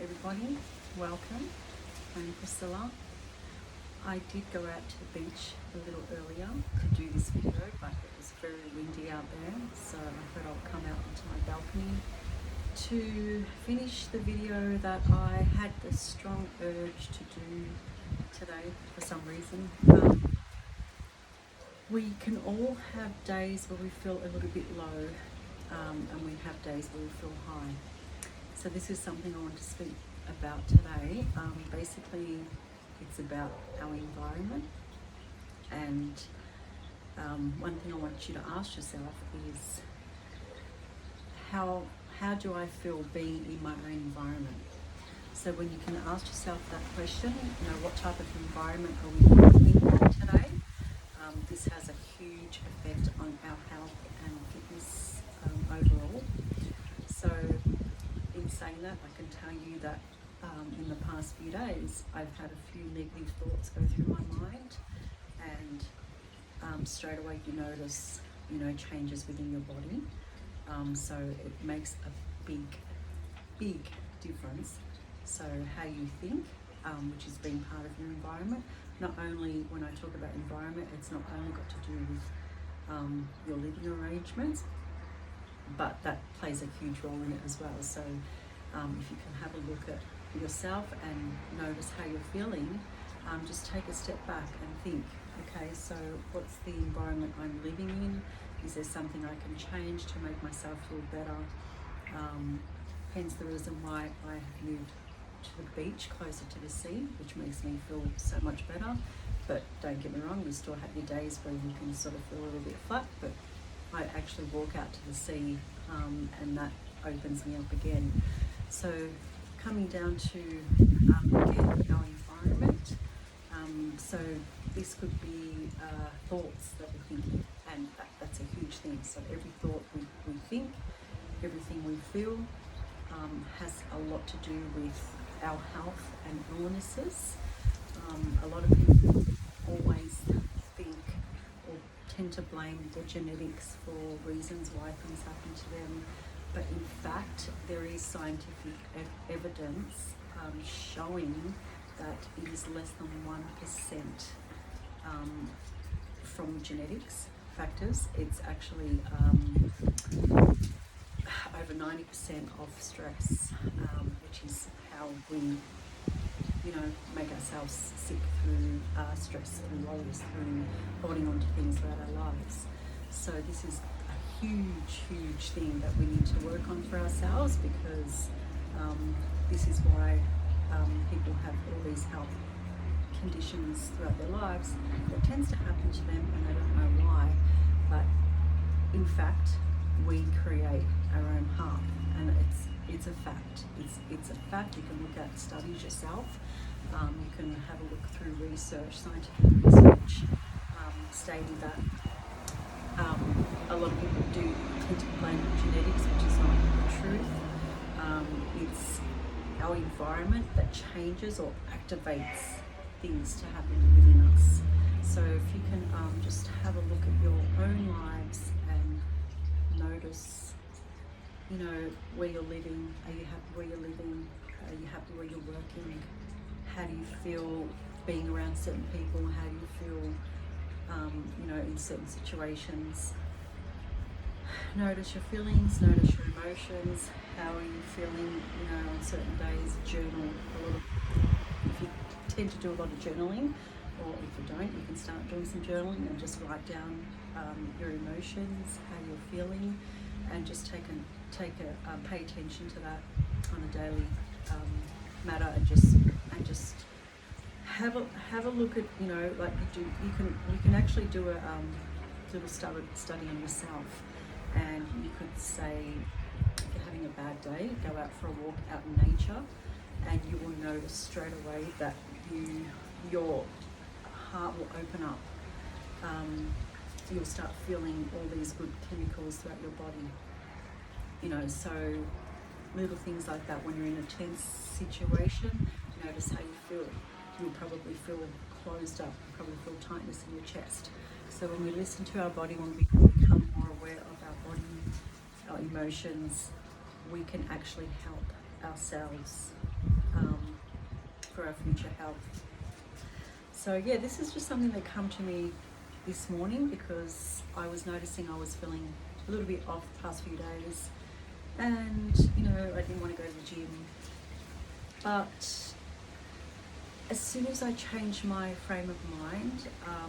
everybody, welcome. I'm Priscilla. I did go out to the beach a little earlier to do this video, but it was very windy out there, so I thought I'll come out onto my balcony to finish the video that I had the strong urge to do today for some reason. We can all have days where we feel a little bit low, and we have days where we feel high. So this is something I want to speak about today. Basically, it's about our environment, and one thing I want you to ask yourself is how do I feel being in my own environment? So when you can ask yourself that question, you know, what type of environment are we living in today? This has a huge effect on our health and fitness overall. So in saying that, I can tell you that in the past few days, I've had a few negative thoughts go through my mind, and straight away you notice, changes within your body. So it makes a big difference. So how you think, which is being part of your environment. Not only when I talk about environment, it's not only got to do with your living arrangements, but that plays a huge role in it as well. So if you can have a look at yourself and notice how you're feeling, just take a step back and think, okay, so what's the environment I'm living in? Is there something I can change to make myself feel better? Hence the reason why I have moved to the beach closer to the sea, which makes me feel so much better. But don't get me wrong, you still have your days where you can sort of feel a little bit flat, but I actually walk out to the sea, and that opens me up again. So coming down to again, our environment, so this could be thoughts that we're thinking, and that's a huge thing. So every thought we think, everything we feel has a lot to do with our health and illnesses. A lot of people always think or tend to blame their genetics for reasons why things happen to them, but in fact there is scientific evidence showing that it is less than 1% from genetics factors. It's actually over 90% of stress, which is how we make ourselves sick through stress, through worries, through holding on to things throughout our lives. So this is a huge thing that we need to work on for ourselves, because this is why people have all these health conditions throughout their lives. It tends to happen to them and they don't know why, but in fact we create our own harm, and it's a fact. It's a fact. You can look at studies yourself. You can have a look through research, scientific research, stating that a lot of people do tend to blame genetics, which is not the truth. It's our environment that changes or activates things to happen within us. So if you can just have a look at your own lives and notice, where you're living. Are you happy where you're living? Are you happy where you're working? How do you feel being around certain people? How do you feel, in certain situations? Notice your feelings, notice your emotions. How are you feeling, on certain days? Journal a lot of, if you tend to do a lot of journaling, or if you don't, you can start doing some journaling and just write down your emotions, how you're feeling, and just pay attention to that on a daily matter, and just have a look at, like you can actually do a little study on yourself, and you could say, if you're having a bad day, go out for a walk out in nature, and you will notice straight away that your heart will open up. You'll start feeling all these good chemicals throughout your body. So little things like that. When you're in a tense situation, notice how you feel. You'll probably feel closed up, you'll probably feel tightness in your chest. So when we listen to our body, when we become more aware of our body, our emotions, we can actually help ourselves for our future health. So yeah, this is just something that come to me this morning because I was noticing I was feeling a little bit off the past few days, and I didn't want to go to the gym. But as soon as I changed my frame of mind,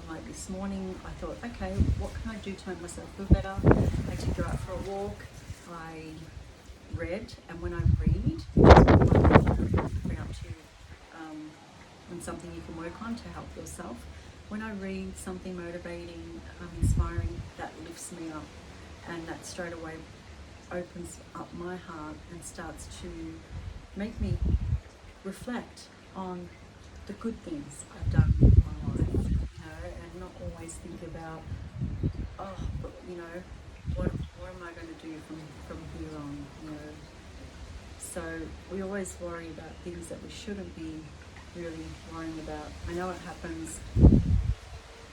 like this morning, I thought, okay, what can I do to make myself feel better? I did go out for a walk. I read, and when I read, bring up to and something you can work on to help yourself. When I read something motivating, inspiring, that lifts me up, and that straight away opens up my heart and starts to make me reflect on the good things I've done in my life, and not always think about, what am I going to do from here on, So we always worry about things that we shouldn't be really worrying about. I know it happens.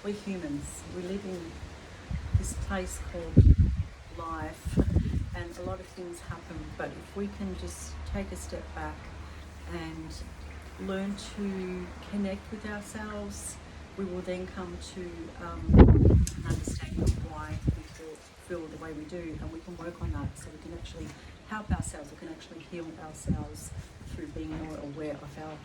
We're humans. We live in this place called life, and a lot of things happen. But if we can just take a step back and learn to connect with ourselves, we will then come to an understanding of why we feel the way we do, and we can work on that so we can actually help ourselves. We can actually heal ourselves through being more aware of our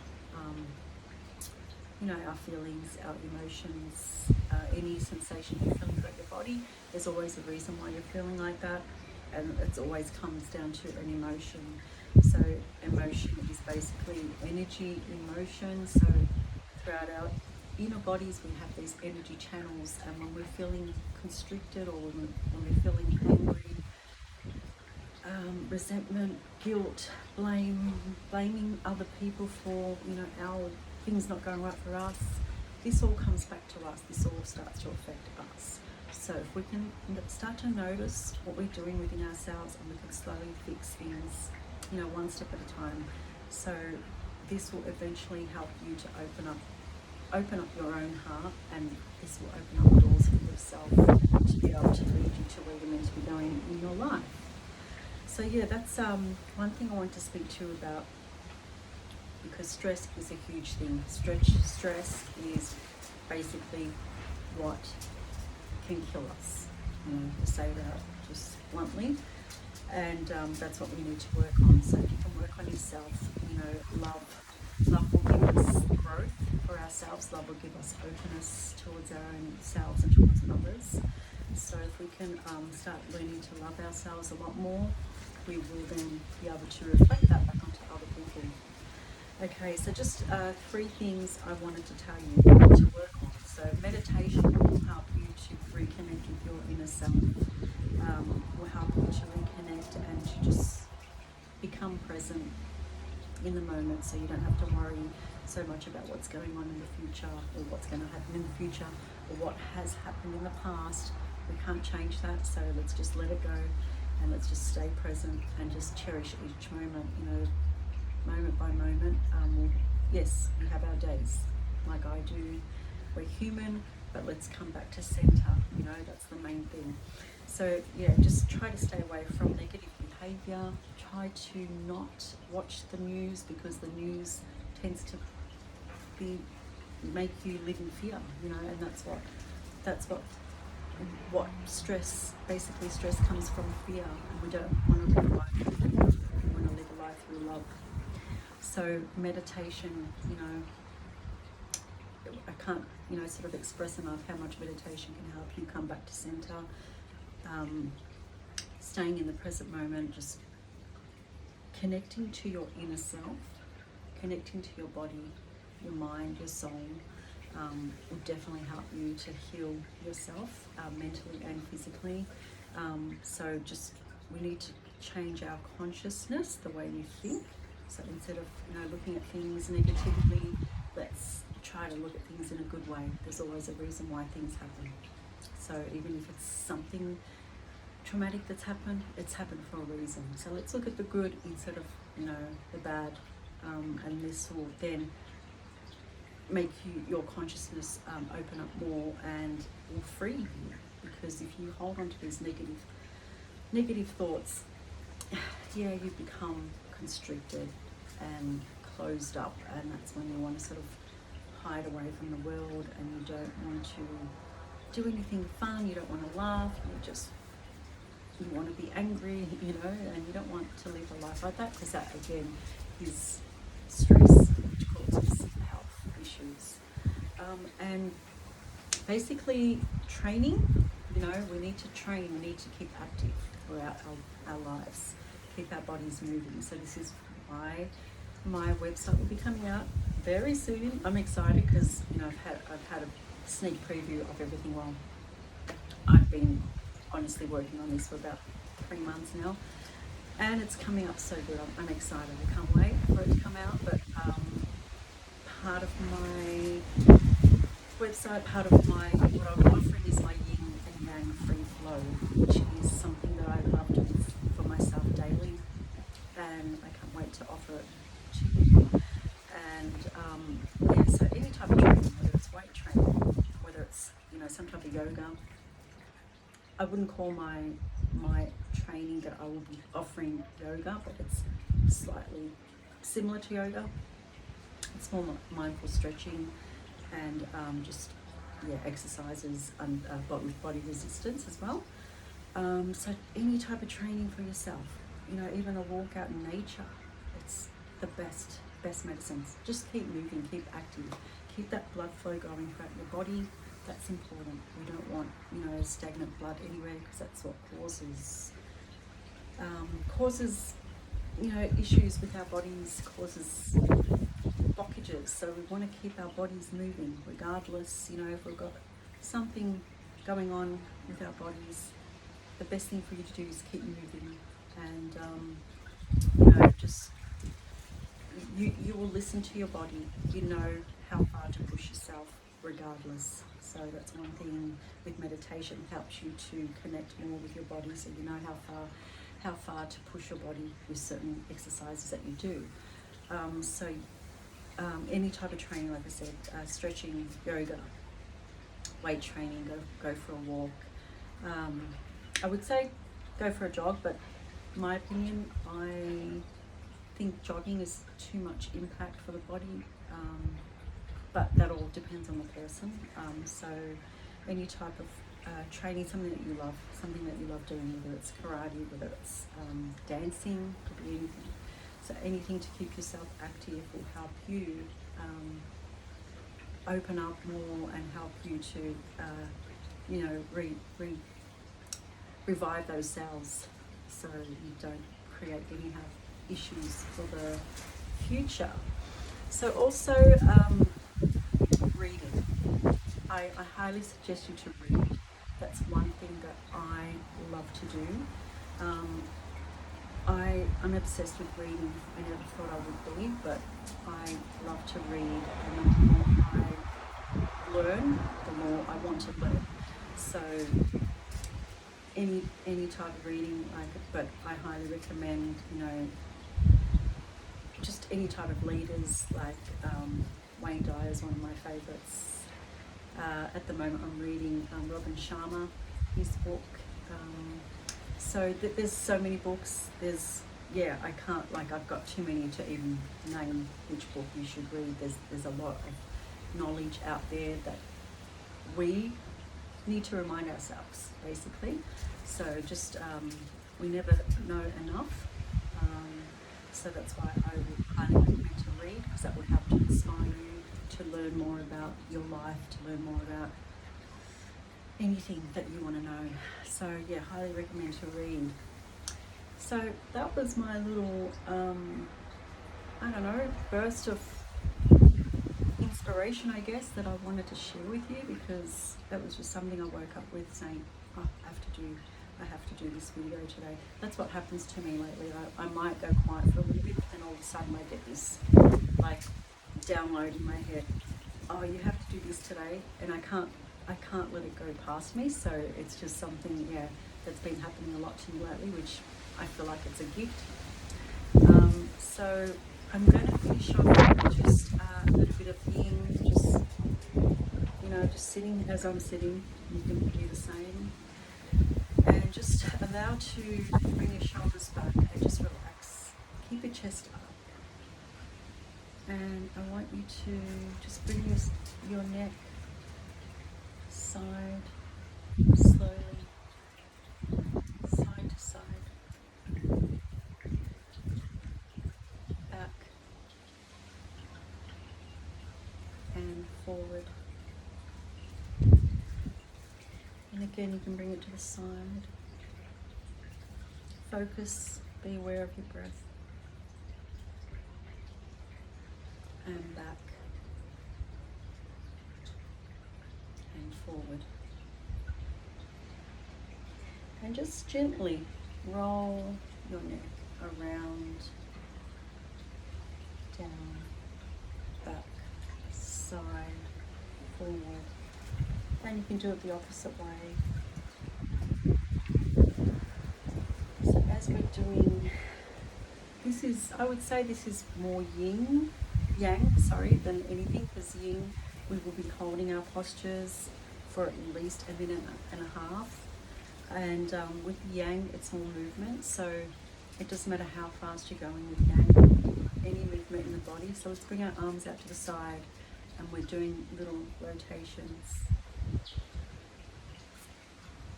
our feelings, our emotions, any sensation you're feeling throughout your body. There's always a reason why you're feeling like that, and it always comes down to an emotion. So emotion is basically energy in motion. So throughout our inner bodies we have these energy channels, and when we're feeling constricted, or when we're feeling angry, resentment, guilt, blaming other people for our things not going right for us, this all comes back to us. This all starts to affect us. So if we can start to notice what we're doing within ourselves, and we can slowly fix things, one step at a time. So this will eventually help you to open up your own heart, and this will open up doors for yourself to be able to lead you to where you're meant to be going in your life. So yeah, that's one thing I want to speak to you about, because stress is a huge thing. Stress is basically what can kill us, to say that just bluntly. And that's what we need to work on. So if you can work on yourself, love will give us growth for ourselves. Love will give us openness towards our own selves and towards others. So if we can start learning to love ourselves a lot more, we will then be able to reflect that back onto other people. Okay, so just 3 things I wanted to tell you to work on. So meditation will help you to reconnect with your inner self. Will help you to reconnect and to just become present in the moment, so you don't have to worry so much about what's going on in the future, or what's going to happen in the future, or what has happened in the past. We can't change that, so let's just let it go, and let's just stay present and just cherish each moment, moment by moment. Yes, we have our days, like I do. We're human, but let's come back to center. That's the main thing. So yeah, just try to stay away from negative behavior. Try to not watch the news, because the news tends to make you live in fear, and that's what stress, basically stress comes from fear, and we don't want to live a life through fear. We want to live a life through love. So meditation, I can't, sort of express enough how much meditation can help you come back to center. Staying in the present moment, just connecting to your inner self, connecting to your body, your mind, your soul, will definitely help you to heal yourself, mentally and physically. So we need to change our consciousness, the way we think. So instead of looking at things negatively, let's try to look at things in a good way. There's always a reason why things happen. So even if it's something traumatic that's happened, it's happened for a reason. So let's look at the good instead of the bad, and this will then make your consciousness open up more, and will free you. Because if you hold on to these negative thoughts, yeah, you become constricted and closed up, and that's when you want to sort of hide away from the world, and you don't want to do anything fun, you don't want to laugh, you want to be angry, you know, and you don't want to live a life like that, because that again is stress, which causes health issues. And basically training, you know, we need to train, we need to keep active throughout our lives, keep our bodies moving. So this is why my website will be coming out very soon. I'm excited because, you know, I've had a sneak preview of everything while I've been honestly working on this for about 3 months now, and it's coming up so good. I'm excited. I can't wait for it to come out. But part of my website, part of what I'm offering is my yin and yang free flow, which is something that I love doing for myself daily, and I can't wait to offer it to you. And yeah, so any type of training, whether it's weight training, whether it's, you know, some type of yoga. I wouldn't call my training that I will be offering yoga, but it's slightly similar to yoga. It's more mindful stretching and just exercises but with body resistance as well. So any type of training for yourself, you know, even a walk out in nature, it's the best medicine. Just keep moving, keep active, keep that blood flow going throughout your body. That's important. We don't want, you know, stagnant blood anywhere, because that's what causes, you know, issues with our bodies, causes blockages. So we want to keep our bodies moving regardless. You know, if we've got something going on with our bodies, the best thing for you to do is keep moving, and you know, just you will listen to your body. You know how far to push yourself regardless. So that's one thing with meditation, helps you to connect more with your body, so you know how far to push your body with certain exercises that you do. Any type of training, like I said, stretching, yoga, weight training, go for a walk. I would say go for a jog, but in my opinion, I think jogging is too much impact for the body. But that all depends on the person. So any type of training, something that you love doing, whether it's karate, whether it's dancing, could be anything. So anything to keep yourself active will help you open up more and help you to, you know, revive those cells, so you don't create any health issues for the future. So also, reading. I highly suggest you to read. That's one thing that I love to do. I'm obsessed with reading. I never thought I would be, but I love to read, and the more I learn, the more I want to learn. So any type of reading, but I highly recommend, you know, just any type of leaders, like Wayne Dyer is one of my favourites. At the moment I'm reading Robin Sharma, his book. So there's so many books. I can't, I've got too many to even name which book you should read. There's a lot of knowledge out there that we need to remind ourselves, basically. So just, we never know enough. So that's why I would highly recommend to read, because that would help to inspire you to learn more about your life, to learn more about anything that you want to know. So yeah, highly recommend to read. So that was my little, burst of inspiration, I guess, that I wanted to share with you, because that was just something I woke up with, saying, oh, I have to do this video today. That's what happens to me lately. I might go quiet for a little bit, but then all of a sudden I get this download in my head. Oh, you have to do this today, and I can't let it go past me. So it's just something, that's been happening a lot to me lately, which I feel like it's a gift. So I'm going to finish off with just a little bit of yin, just sitting as I'm sitting. You can do the same. And just allow to bring your shoulders back and just relax. Keep your chest up. And I want you to just bring your neck side, slowly, side to side, back and forward. And again, you can bring it to the side. Focus, be aware of your breath. And back and forward. And just gently roll your neck around, down, back, side, forward. And you can do it the opposite way. So as we're doing, this is, I would say this is more yang, than anything, because yin, we will be holding our postures for at least a minute and a half. And with yang, it's more movement, so it doesn't matter how fast you're going with yang, any movement in the body. So let's bring our arms out to the side, and we're doing little rotations.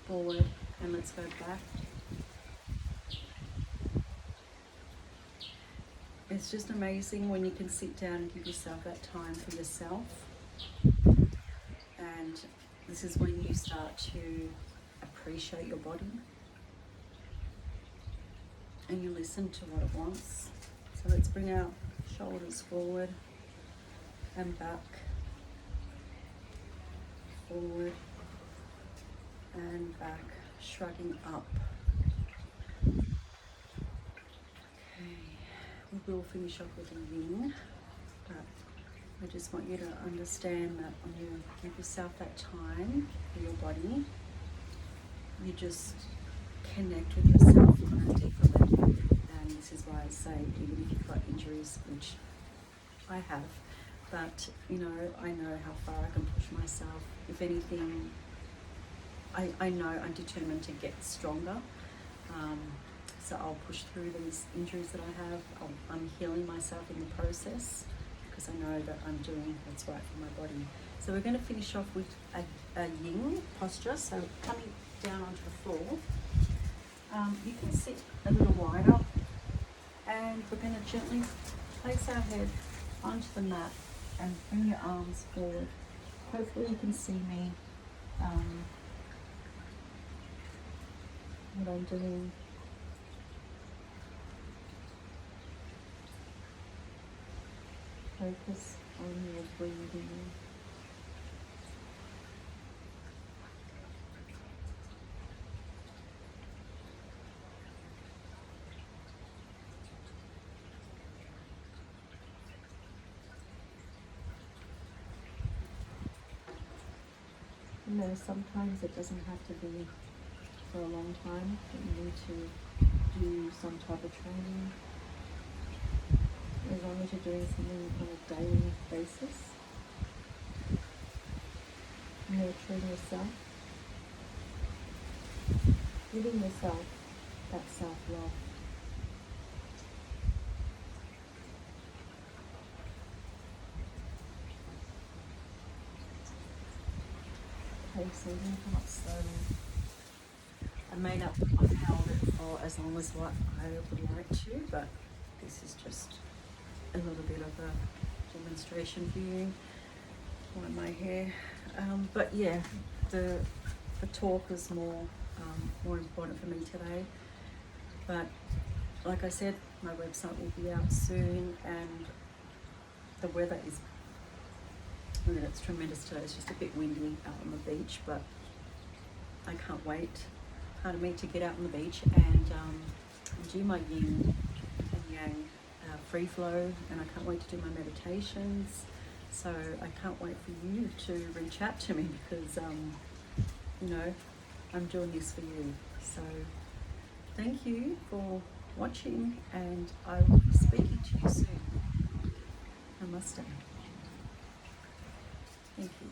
Forward, and let's go back. It's just amazing when you can sit down and give yourself that time for yourself. And this is when you start to appreciate your body. And you listen to what it wants. So let's bring our shoulders forward and back. Forward and back, shrugging up. We will finish off with a yin, but I just want you to understand that when you give yourself that time for your body, you just connect with yourself on a deeper level. And this is why I say, even if you've got injuries, which I have, but I know how far I can push myself. If anything, I know I'm determined to get stronger. So I'll push through these injuries that I have. I'm healing myself in the process, because I know that I'm doing what's right for my body. So we're going to finish off with a yin posture. So coming down onto the floor, you can sit a little wider, and we're going to gently place our head onto the mat and bring your arms forward. Hopefully you can see me, what I'm doing. Focus on your breathing. Sometimes it doesn't have to be for a long time, but you need to do some type of training. As long as you're doing something on a daily basis, nurturing yourself, giving yourself that self-love. Okay, so you can come up slowly. I may not have held it for as long as what I would like to, but this is just a little bit of a demonstration for you on my hair. But yeah, the talk is more important for me today. But like I said, my website will be out soon, and the weather is, it's tremendous today. It's just a bit windy out on the beach, but I can't wait, pardon me, to get out on the beach and do my yin and yang free flow, and I can't wait to do my meditations. So I can't wait for you to reach out to me, because I'm doing this for you. So thank you for watching, and I will be speaking to you soon. Namaste. Thank you.